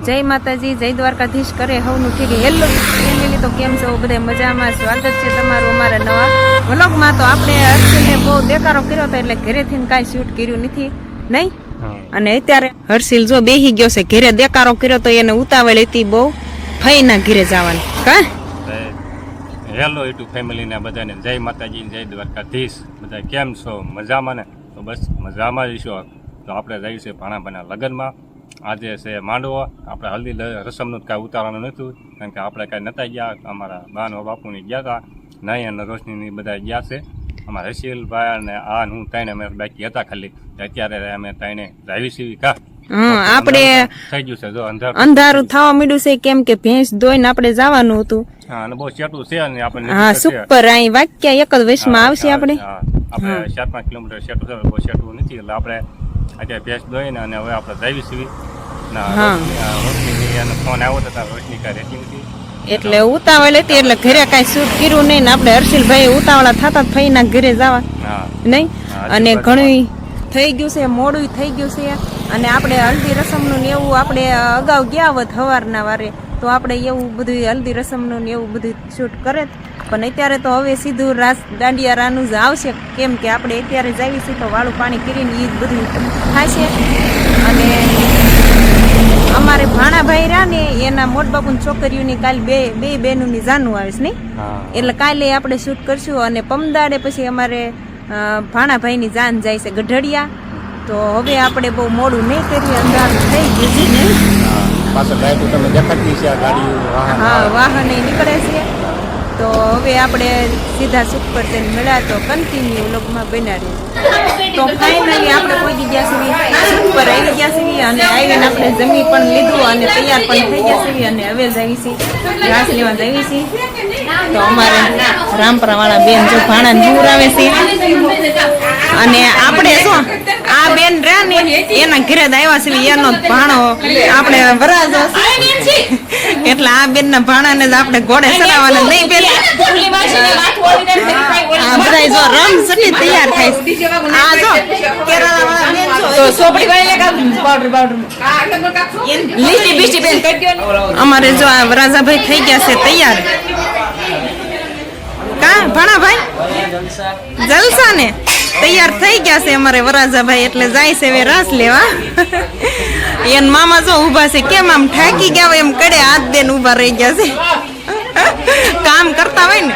જય માતાજી, જય દ્વારકાધીશ કરે હવનું ઠીક. હેલો ફેમિલી, તો કેમ છો બધા? મજામાં. સ્વાગત છે તમારું અમારા નવા વ્લોગમાં. તો આપણે હર્ષિલને બહુ દેકારો કર્યો હતો એટલે ઘરેથી કાંઈ શૂટ કર્યું નથી નહીં. અને અત્યારે હર્ષિલ જો બેહી ગયો છે ઘરે. દેકારો કર્યો તો એને ઉતાવળ હતી બહુ ફઈના ઘરે જવાની. કા હેલો યુટ્યુબ ફેમિલી ને બધાને જય માતાજી, જય દ્વારકાધીશ. બધા કેમ છો? મજામાં ને? તો બસ મજામાં રહીશું. તો આપણે જઈએ છીએ ભાણાભાના લગ્નમાં. આજે છે માંડવો. આપણે હલ્દી રસમનું કાંઈ ઉતારવાનું નહોતું, કારણ કે આપણે કાંઈ નહોતા ગયા. અમારા બાનો બાપુની ગયા હતા, નહીં અને રોશનીની બધા ગયા છે. અમારા રશીલભાઈ અને આ હું ત્રણે અમે બાકી હતા ખાલી. અત્યારે અમે ત્રણે આવી છીએ. કા આપણે થઈ ગયું છે જો અંધારું થવા માંડ્યું છે, કેમ કે ભેંસ ધોઈને આપણે જવાનું હતું. હા, અને બહુ સેટું છે ને આપણે. હા, સુપર. અહીં વાક્યા એક જ વયસમાં આવશે આપણે. આપણે 4-5 કિલોમીટર સેટું છે, બહુ સેટું નથી. એટલે આપણે અત્યારે ભેંસ ધોઈને અને હવે આપણે જઈએ છીએ. ફોન આવ્યો હતો, રોશની કાંઈ રહેતી નથી એટલે ઉતાવળ હતી એટલે ઘરે કાંઈ શૂટ કર્યું નહીં ને આપણે હર્ષિલભાઈ ઉતાવળા થતા ફઈના ઘરે જવા નહીં. અને ઘણું થઈ ગયું છે, મોડું થઈ ગયું છે. અને આપણે હલ્દી રસમનું ને એવું આપણે અગાઉ ગયા હોત સવારના વારે તો આપણે એવું બધું હલ્દી રસમનું ને એવું બધું શૂટ કરે. પણ અત્યારે તો હવે સીધું રાસ દાંડિયા રાનું જ આવશે, કેમ કે આપણે અત્યારે જાવી છીએ તો વાળું પાણી કરીને એ બધું થાય છે. અને અમારે ભાણાભાઈ રહ્યા ને એના મોટ બાપુની છોકરીઓની કાલે બે બહેનોની જાનું આવીશ નહીં, એટલે કાલે આપણે શૂટ કરશું. અને પમદાડે પછી અમારે ભાણાભાઈની જાન જાય છે ગઢડિયા. તો હવે આપણે બહુ મોડું નહીં કરીએ, અંધારું થઈ ગયું. હા, વાહન નીકળે છે. તો હવે આપણે સીધા શૂટ પર જઈને મળ્યા. તો કન્ટિન્યુ લોગમાં બનાવી. તો ફાઇનલી આપણે પહોંચી ગયા છીએ, શૂટ પર આવી ગયા છીએ. અને આવીને આપણે જમી પણ લીધું અને તૈયાર પણ થઈ ગયા છીએ. અને હવે જઈએ છીએ ઘાસ લેવા જઈએ છીએ. તો અમારે રામપરા વાળા બેન જો ભાણા દૂર આવે છે. અને આપણે શું આ બેન રહ્યા ને એના ઘરે જ આવ્યા છે, એનો ભાણો આપણે વરાજો એટલે આ બેન ના ભાણા ને આપણે ઘોડે ચડાવવાના નહીં. બેન આ બધા જો રમ સટી તૈયાર થાય છે. આ જો કેરાલા વાળા બેન જો સોપડી વાળી લીટી બીટી બેન અમારે જો આ વરાજાભાઈ થઈ ગયા છે તૈયાર. કા ભાણાભાઈ જલસા ને તૈયાર થઈ ગયા છે અમારે વરાજાભાઈ. એટલે જાય છે હવે રાસ લેવા. એન મામા જો ઉભા છે, કેમ આમ ઠાકી ગયા હોય એમ કડે હાથ દેને ઉભા રહી ગયા છે. કામ કરતા હોય ને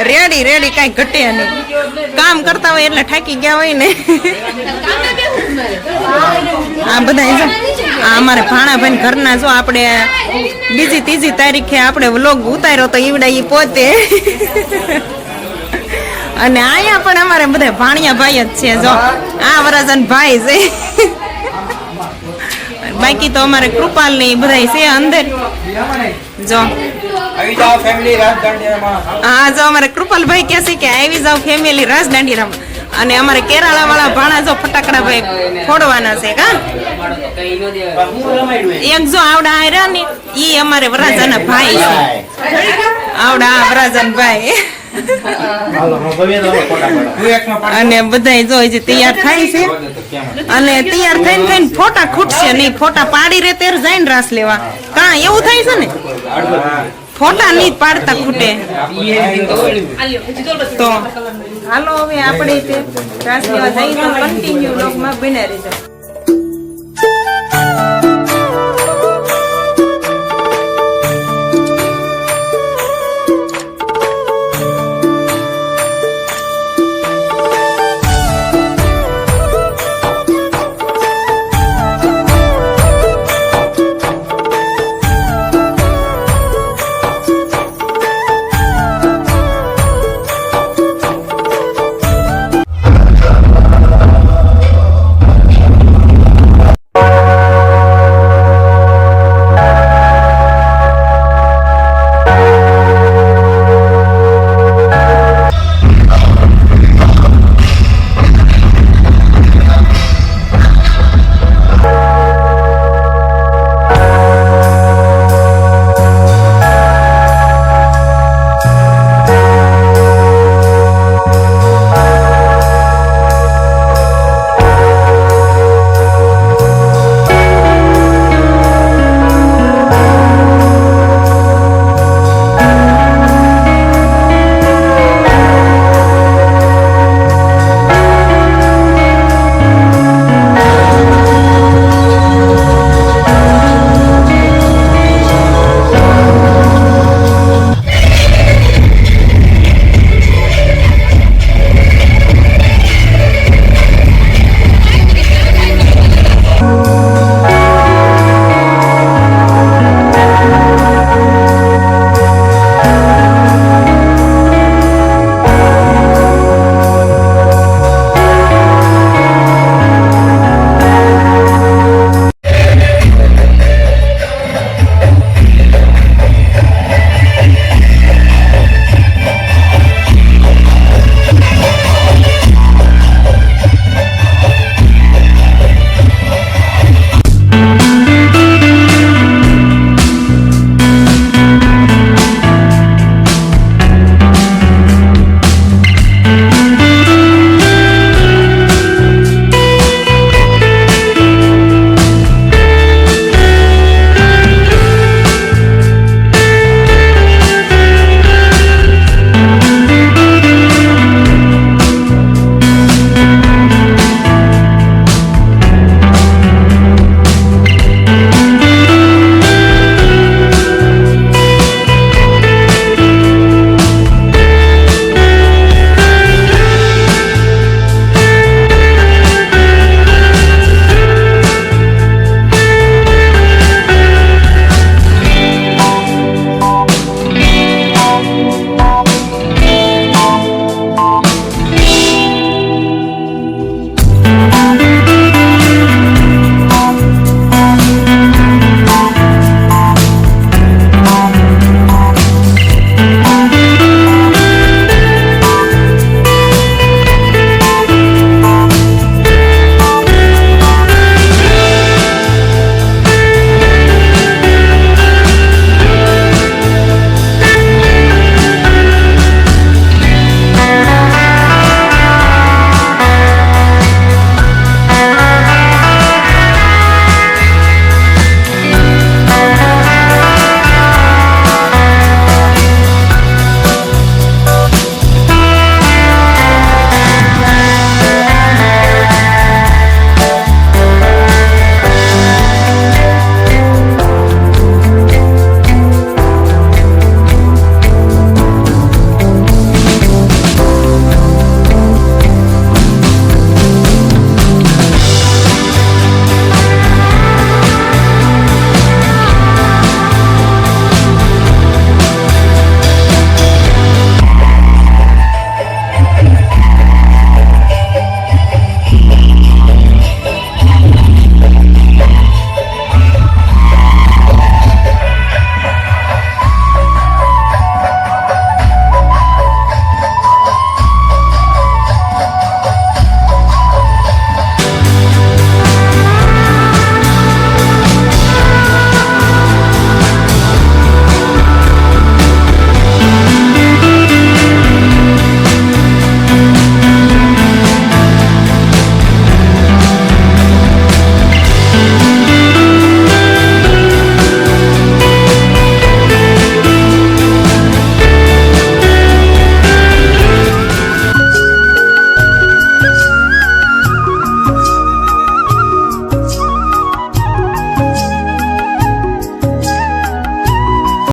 રેડી કઈ ઘટે નહીં. કામ કરતા હોય એટલે ઠાકી ગયા હોય ને. આ બધા જો આ અમારે ભાણાભાઈ ઘરના જો આપણે બીજી ત્રીજી તારીખે આપણે વ્લોગ ઉતાર્યો તો ઈવડા ઈ પોતે. અને અહીંયા પણ અમારે બધા ભાણિયા ભાઈ જ છે. જો આ વરાજન ભાઈ છે. બાકી તો અમારે કૃપાલ ને બધા છે અંદર. જો હા, જો અમારે કૃપાલભાઈ કહે છે કે આવી જાવ ફેમિલી રાસ દાંડિયામાં. અને અમારે કેરાલા વાળા ભાણા જો ફટાકડા ભાઈ ફોડવાના છે. કા એક જો આવડા આયરા ને ઈ અમારે વરાજાના ભાઈ છે. આવડા વરાજન ભાઈ. અને બધા જો હજી તૈયાર થાય છે. અને તૈયાર થઈને ફોટા ખૂટશે નહીં. ફોટા પાડી રે ત્યારે જઈને રાસ લેવા. કા એવું થાય છે ને, ફોટા નહીં પાડતા ખૂટે. તો હાલો હવે આપણે રાસ લેવા જઈએ. તો કન્ટિન્યુ લોગમાં બને રહેજો.